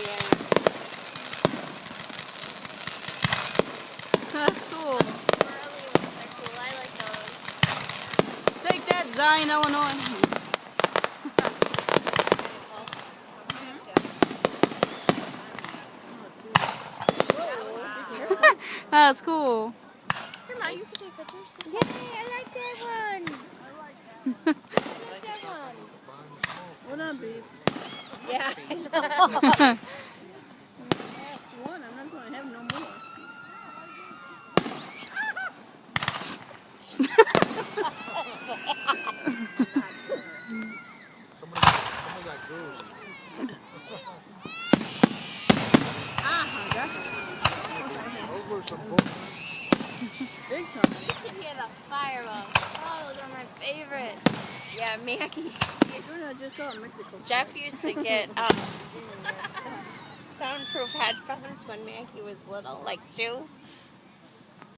yeah. That's cool. Swirly ones are cool. I like those. Take that, Zion, Illinois. That's cool. Here, Ma, you can take pictures. Yay, I like that one. I like that one. What up, babe? Yeah, I know. I asked one. I'm not going to have no more. Somebody got bruised. Those were some books. Big time. You should hear the fireball. Oh, those are my favorite. Yeah, Maggie. I just saw in Mexico. Jeff used to get soundproof headphones when Maggie was little, like 2.